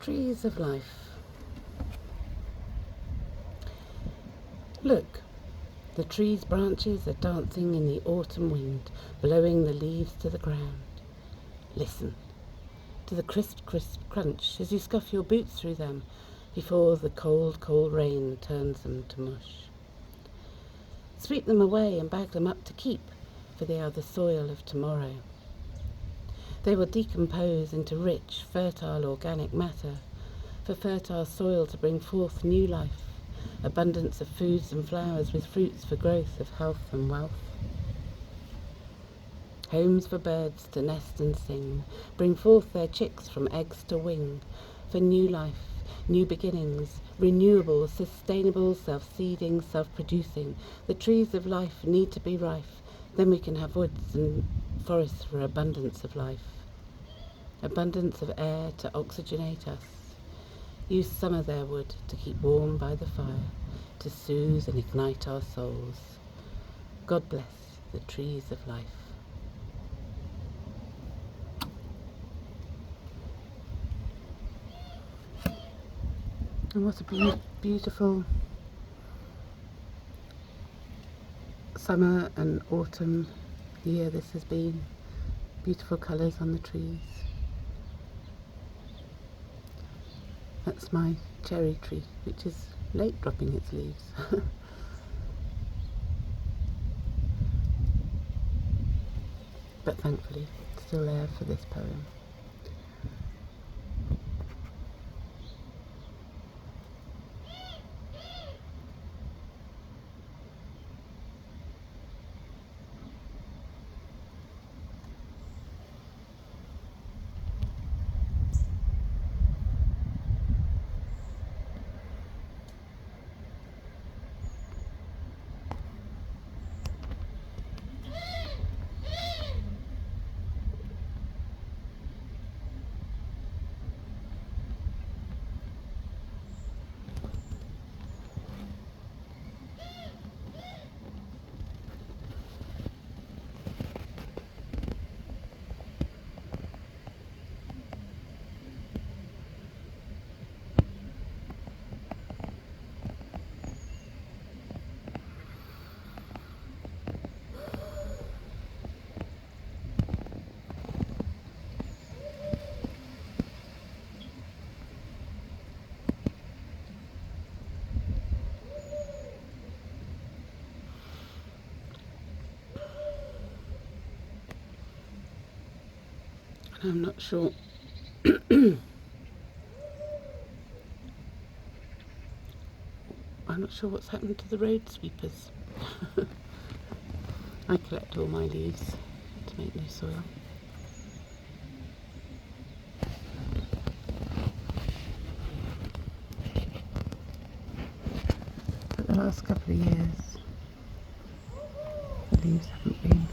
Trees of life. Look, the trees' branches are dancing in the autumn wind, blowing the leaves to the ground. Listen to the crisp, crisp crunch as you scuff your boots through them before the cold, cold rain turns them to mush. Sweep them away and bag them up to keep, for they are the soil of tomorrow. They will decompose into rich, fertile organic matter, for fertile soil to bring forth new life, abundance of foods and flowers with fruits for growth of health and wealth. Homes for birds to nest and sing, bring forth their chicks from eggs to wing, for new life, new beginnings, renewable, sustainable, self-seeding, self-producing. The trees of life need to be rife, then we can have woods and forests for abundance of life. Abundance of air to oxygenate us. Use some of their wood to keep warm by the fire, to soothe and ignite our souls. God bless the trees of life. And what a beautiful summer and autumn year this has been. Beautiful colours on the trees. That's my cherry tree, which is late dropping its leaves. But thankfully, still there for this poem. I'm not sure. I'm not sure what's happened to the road sweepers. I collect all my leaves to make new soil. But the last couple of years, the leaves haven't been.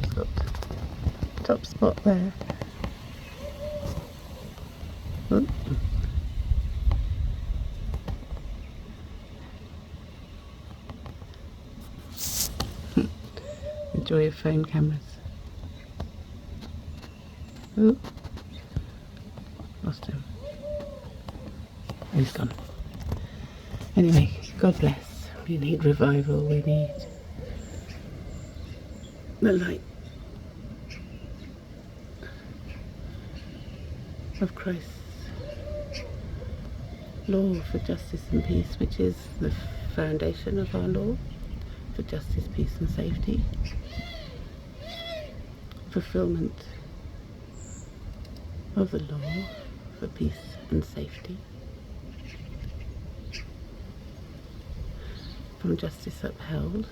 You've got top spot there. Oh. Joy of phone cameras. Ooh. Lost him. He's gone. Anyway, God bless. We need revival. We need the light of Christ's law for justice and peace, which is the foundation of our law for justice, peace and safety. Fulfillment of the law for peace and safety. From justice upheld,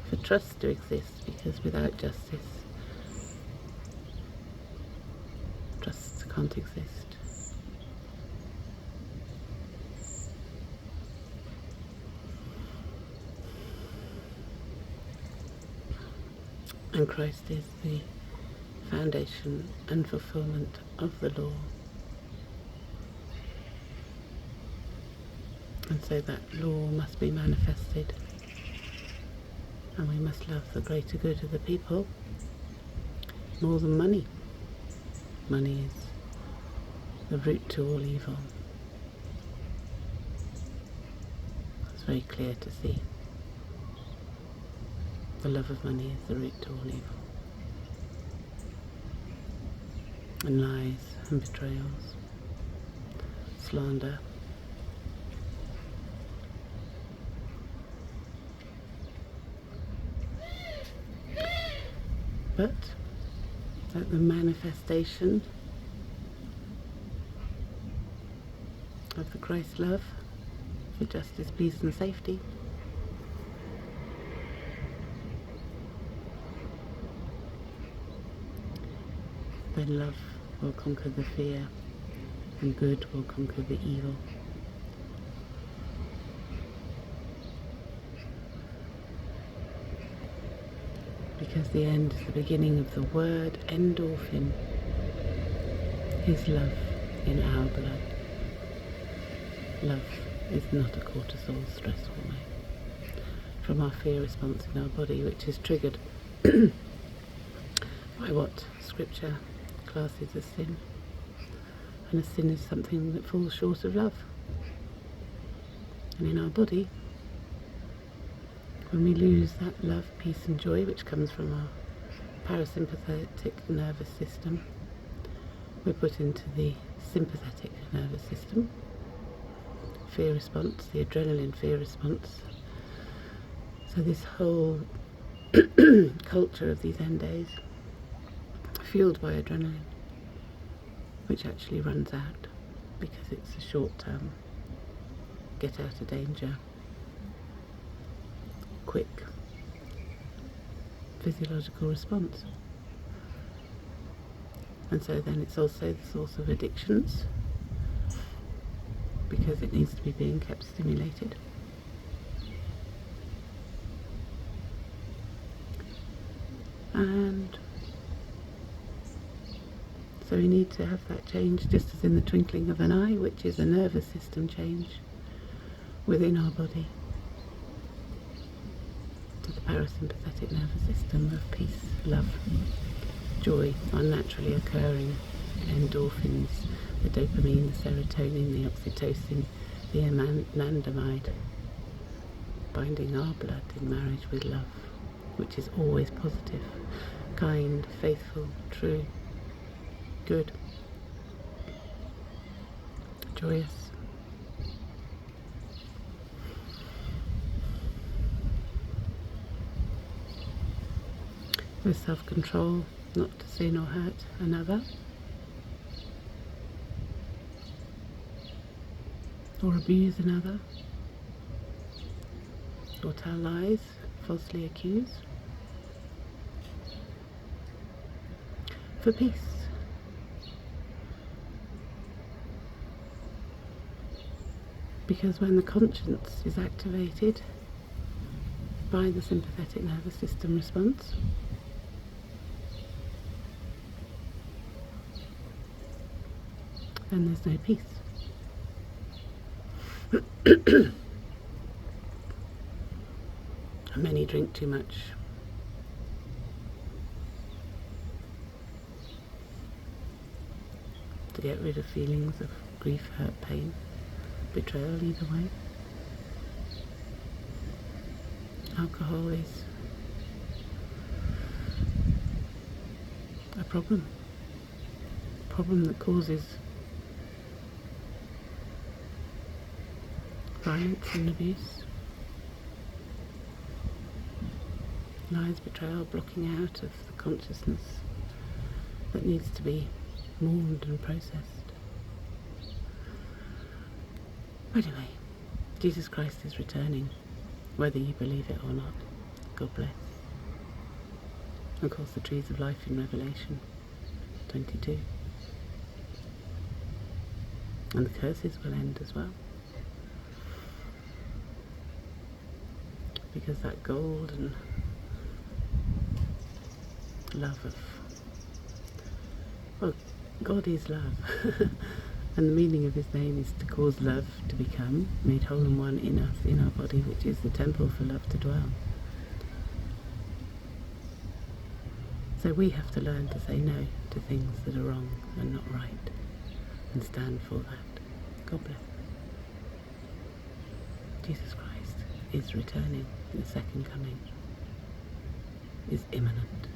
for trust to exist, because without justice, trust can't exist. And Christ is the foundation and fulfillment of the law. And so that law must be manifested, and we must love the greater good of the people more than money. money is the root to all evil. It's very clear to see. The love of money is the root to all evil. And lies and betrayals, slander, but that the manifestation of the Christ love for justice, peace and safety then love will conquer the fear and good will conquer the evil. Because the end is the beginning of the word endorphin, His love in our blood. Love is not a cortisol stress hormone from our fear response in our body, which is triggered by what Scripture classes as sin. And a sin is something that falls short of love. And in our body, when we lose that love, peace and joy which comes from our parasympathetic nervous system, we're put into the sympathetic nervous system, fear response, the adrenaline fear response. So this whole culture of these end days, fueled by adrenaline, which actually runs out because it's a short-term, get out of danger, quick physiological response. And so then it's also the source of addictions because it needs to be being kept stimulated. And so we need to have that change just as in the twinkling of an eye, which is a nervous system change within our body, to the parasympathetic nervous system of peace, love, joy, are naturally occurring endorphins, the dopamine, the serotonin, the oxytocin, the anandamide, binding our blood in marriage with love, which is always positive, kind, faithful, true, good, joyous. With self-control, not to sin or hurt another, or abuse another, or tell lies, falsely accuse. For peace. Because when the conscience is activated by the sympathetic nervous system response, then there's no peace. And many drink too much. To get rid of feelings of grief, hurt, pain, betrayal, either way. Alcohol is a problem that causes violence and abuse, lies, betrayal, blocking out of the consciousness that needs to be mourned and processed. Anyway, Jesus Christ is returning, whether you believe it or not. God bless. Of course, the trees of life in Revelation 22. And the curses will end as well. Because that golden love of, well, God is love. And the meaning of his name is to cause love to become made whole and one in us, in our body, which is the temple for love to dwell. So we have to learn to say no to things that are wrong and not right, and stand for that. God bless. Jesus Christ is returning. The second coming is imminent.